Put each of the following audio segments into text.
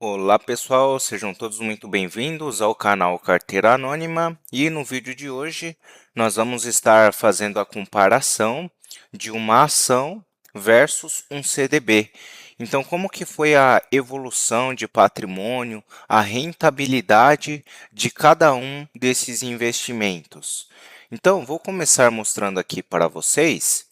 Olá pessoal, sejam todos muito bem-vindos ao canal Carteira Anônima e no vídeo de hoje nós vamos estar fazendo a comparação de uma ação versus um CDB. Então, como que foi a evolução de patrimônio, a rentabilidade de cada um desses investimentos? Então, vou começar mostrando aqui para vocês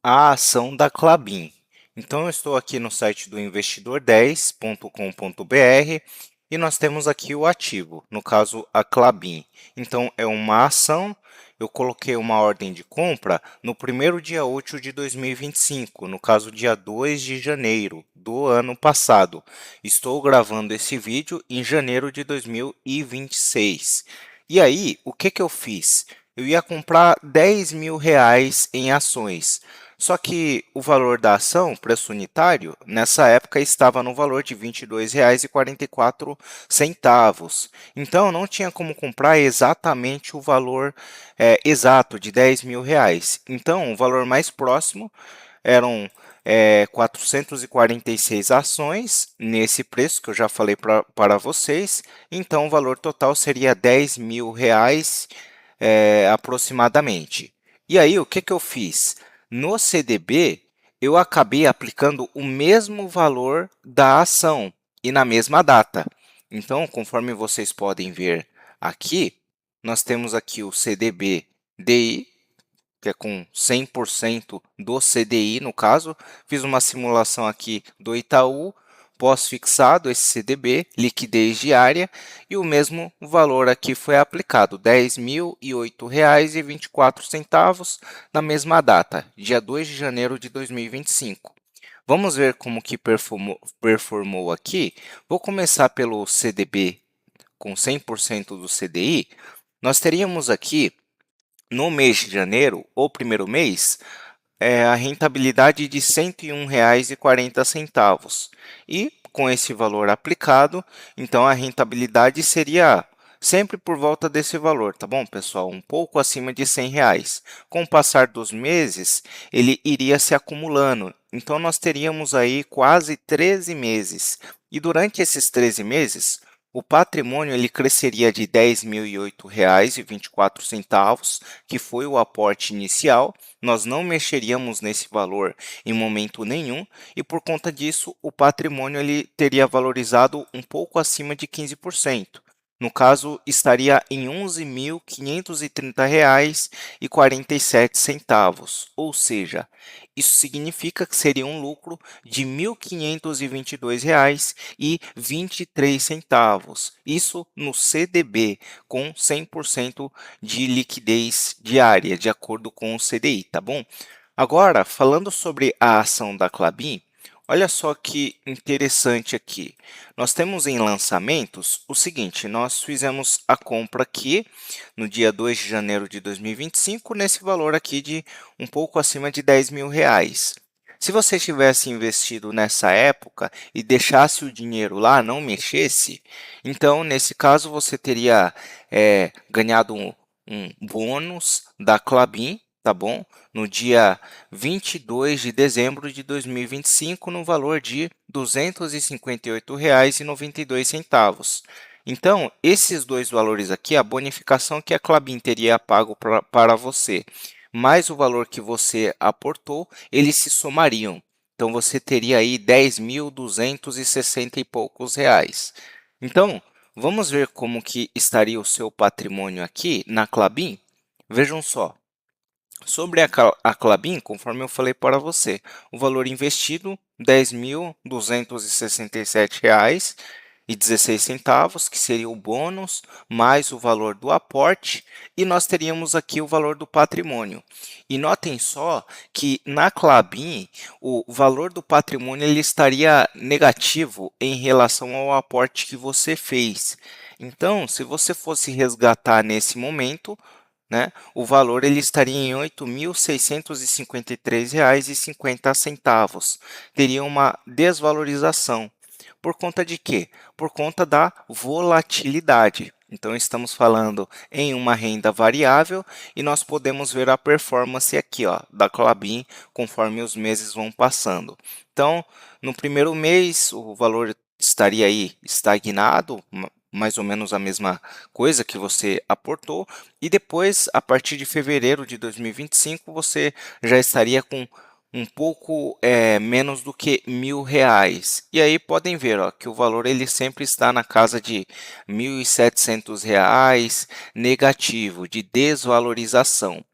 a ação da Klabin. Então, eu estou aqui no site do investidor10.com.br e nós temos aqui o ativo, no caso, a Klabin. Então, é uma ação, eu coloquei uma ordem de compra no primeiro dia útil de 2025, no caso, dia 2 de janeiro do ano passado. Estou gravando esse vídeo em janeiro de 2026. E aí, o que eu fiz? Eu ia comprar R$ 10.000 em ações. Só que o valor da ação, o preço unitário, nessa época estava no valor de R$ 22,44. Então, não tinha como comprar exatamente o valor exato de R$ 10.000. Então, o valor mais próximo eram 446 ações nesse preço que eu já falei para vocês. Então, o valor total seria R$ 10.000 aproximadamente. E aí, o que eu fiz? No CDB, eu acabei aplicando o mesmo valor da ação e na mesma data. Então, conforme vocês podem ver aqui, nós temos aqui o CDB DI, que é com 100% do CDI, no caso. Fiz uma simulação aqui do Itaú, pós-fixado, esse CDB, liquidez diária, e o mesmo valor aqui foi aplicado, R$ 10.008,24, na mesma data, dia 2 de janeiro de 2025. Vamos ver como que performou aqui. Vou começar pelo CDB com 100% do CDI. Nós teríamos aqui, no mês de janeiro, o primeiro mês, a rentabilidade de R$ 101,40. E, com esse valor aplicado, então a rentabilidade seria sempre por volta desse valor, tá bom, pessoal? Um pouco acima de R$ 100. Com o passar dos meses, ele iria se acumulando. Então, nós teríamos aí quase 13 meses. E durante esses 13 meses, o patrimônio ele cresceria de R$ 10.008,24, que foi o aporte inicial. Nós não mexeríamos nesse valor em momento nenhum e, por conta disso, o patrimônio ele teria valorizado um pouco acima de 15%. No caso, estaria em R$ 11.530,47, ou seja, isso significa que seria um lucro de R$ 1.522,23. Isso no CDB, com 100% de liquidez diária, de acordo com o CDI, tá bom? Agora, falando sobre a ação da Klabin, olha só que interessante aqui. Nós temos em lançamentos o seguinte: nós fizemos a compra aqui no dia 2 de janeiro de 2025, nesse valor aqui de um pouco acima de R$ 10.000. Se você tivesse investido nessa época e deixasse o dinheiro lá, não mexesse, então, nesse caso, você teria ganhado um bônus da Klabin, tá bom? No dia 22 de dezembro de 2025, no valor de R$ 258,92. Então, esses dois valores aqui, a bonificação que a Klabin teria pago para você, mais o valor que você aportou, eles se somariam. Então, você teria aí 10.260 e poucos reais. Então, vamos ver como que estaria o seu patrimônio aqui na Klabin? Vejam só. Sobre a Klabin, conforme eu falei para você, o valor investido R$ 10.267,16, que seria o bônus, mais o valor do aporte, e nós teríamos aqui o valor do patrimônio. E notem só que na Klabin, o valor do patrimônio ele estaria negativo em relação ao aporte que você fez. Então, se você fosse resgatar nesse momento, né, o valor ele estaria em R$ 8.653,50. Teria uma desvalorização. Por conta de quê? Por conta da volatilidade. Então, estamos falando em uma renda variável e nós podemos ver a performance aqui, ó, da Klabin conforme os meses vão passando. Então, no primeiro mês, o valor estaria aí estagnado, mais ou menos a mesma coisa que você aportou, e depois, a partir de fevereiro de 2025, você já estaria com um pouco menos do que R$ 1.000. E aí podem ver, ó, que o valor ele sempre está na casa de R$ 1.700 negativo, de desvalorização.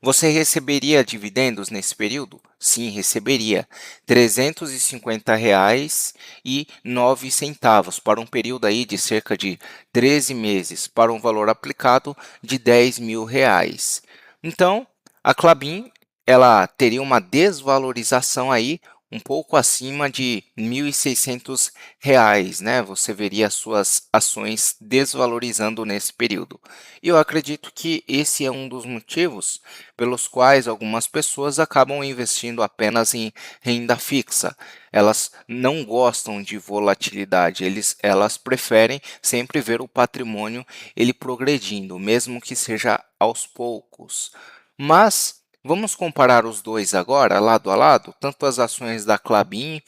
Você receberia dividendos nesse período? Sim, receberia R$ 350,09 para um período aí de cerca de 13 meses, para um valor aplicado de R$ 10.000. Então, a Klabin ela teria uma desvalorização aí um pouco acima de R$ 1.600, né? Você veria suas ações desvalorizando nesse período. E eu acredito que esse é um dos motivos pelos quais algumas pessoas acabam investindo apenas em renda fixa. Elas não gostam de volatilidade, elas preferem sempre ver o patrimônio ele progredindo, mesmo que seja aos poucos. Mas vamos comparar os dois agora, lado a lado, tanto as ações da Klabin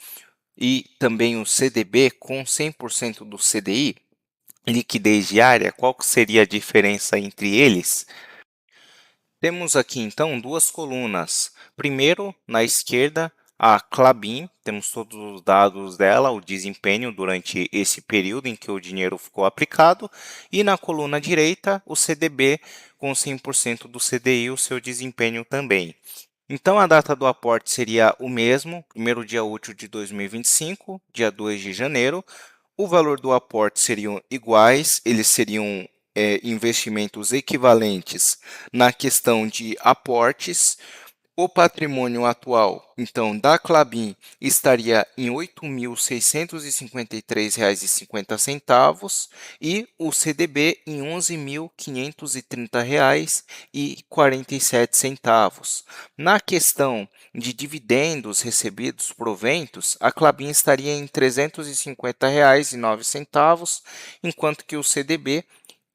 e também o CDB com 100% do CDI, liquidez diária, qual que seria a diferença entre eles? Temos aqui, então, duas colunas. Primeiro, na esquerda, a Klabin, temos todos os dados dela, o desempenho durante esse período em que o dinheiro ficou aplicado, e na coluna direita, o CDB, com 100% do CDI, o seu desempenho também. Então, a data do aporte seria o mesmo, primeiro dia útil de 2025, dia 2 de janeiro. O valor do aporte seriam iguais, eles seriam investimentos equivalentes na questão de aportes. O patrimônio atual, então, da Klabin estaria em R$ 8.653,50 e o CDB em R$ 11.530,47. Na questão de dividendos recebidos, proventos, a Klabin estaria em R$ 350,09, enquanto que o CDB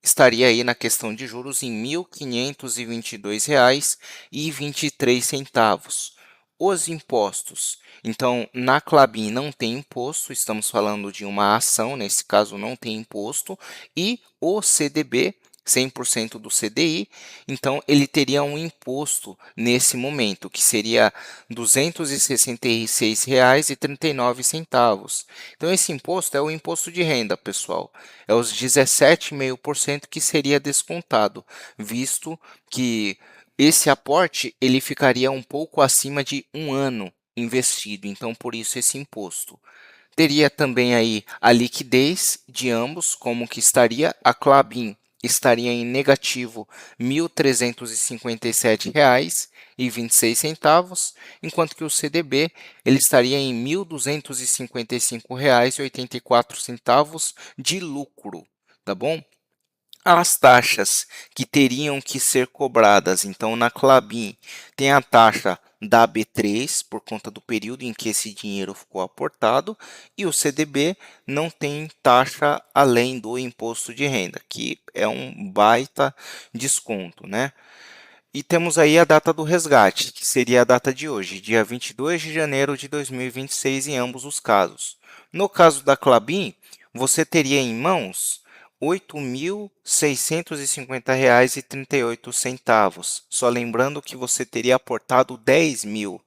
estaria aí na questão de juros em R$ 1.522,23. Os impostos. Então, na Klabin não tem imposto, estamos falando de uma ação, nesse caso não tem imposto, e o CDB, 100% do CDI, então ele teria um imposto nesse momento, que seria R$ 266,39. Então, esse imposto é o imposto de renda, pessoal. É os 17,5% que seria descontado, visto que esse aporte ele ficaria um pouco acima de um ano investido, então por isso esse imposto. Teria também aí a liquidez de ambos, como que estaria a Klabin estaria em negativo R$ 1.357,26, enquanto que o CDB ele estaria em R$ 1.255,84 de lucro, tá bom? As taxas que teriam que ser cobradas, então, na Klabin, tem a taxa da B3, por conta do período em que esse dinheiro ficou aportado, e o CDB não tem taxa além do imposto de renda, que é um baita desconto, né? E temos aí a data do resgate, que seria a data de hoje, dia 22 de janeiro de 2026, em ambos os casos. No caso da Klabin, você teria em mãos R$ 8.650,38. Só lembrando que você teria aportado 10.000.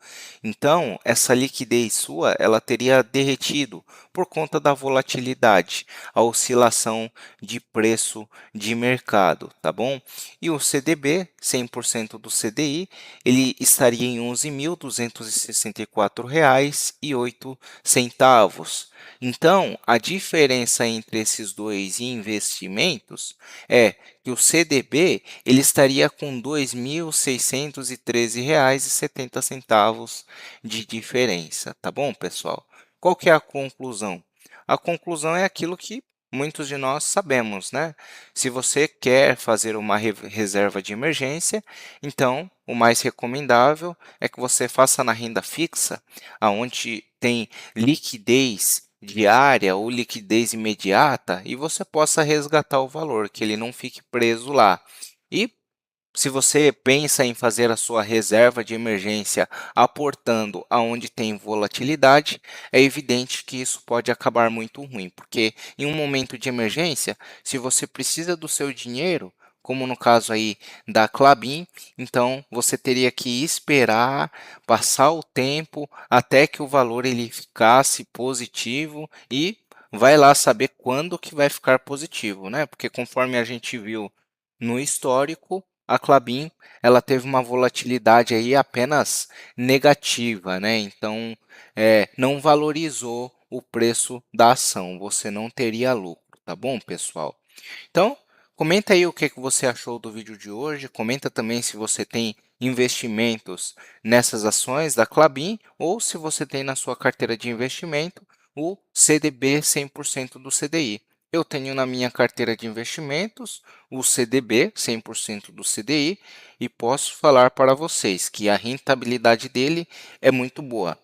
Então, essa liquidez sua, ela teria derretido por conta da volatilidade, a oscilação de preço de mercado, tá bom? E o CDB, 100% do CDI, ele estaria em R$ 11.264,08. Então, a diferença entre esses dois investimentos é que o CDB ele estaria com R$ 2.613,70 de diferença, tá bom, pessoal? Qual que é a conclusão? A conclusão é aquilo que muitos de nós sabemos, né? Se você quer fazer uma reserva de emergência, então o mais recomendável é que você faça na renda fixa, aonde tem liquidez diária ou liquidez imediata e você possa resgatar o valor, que ele não fique preso lá. E se você pensa em fazer a sua reserva de emergência aportando aonde tem volatilidade, é evidente que isso pode acabar muito ruim, porque em um momento de emergência, se você precisa do seu dinheiro, como no caso aí da Klabin, então você teria que esperar passar o tempo até que o valor ele ficasse positivo e vai lá saber quando que vai ficar positivo, né? Porque conforme a gente viu no histórico, a Klabin, ela teve uma volatilidade aí apenas negativa, né? Então, não valorizou o preço da ação, você não teria lucro, tá bom, pessoal? Então, comenta aí o que que você achou do vídeo de hoje, comenta também se você tem investimentos nessas ações da Klabin ou se você tem na sua carteira de investimento o CDB 100% do CDI. Eu tenho na minha carteira de investimentos o CDB 100% do CDI e posso falar para vocês que a rentabilidade dele é muito boa.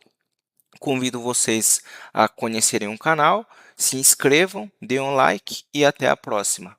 Convido vocês a conhecerem o canal, se inscrevam, dêem um like e até a próxima.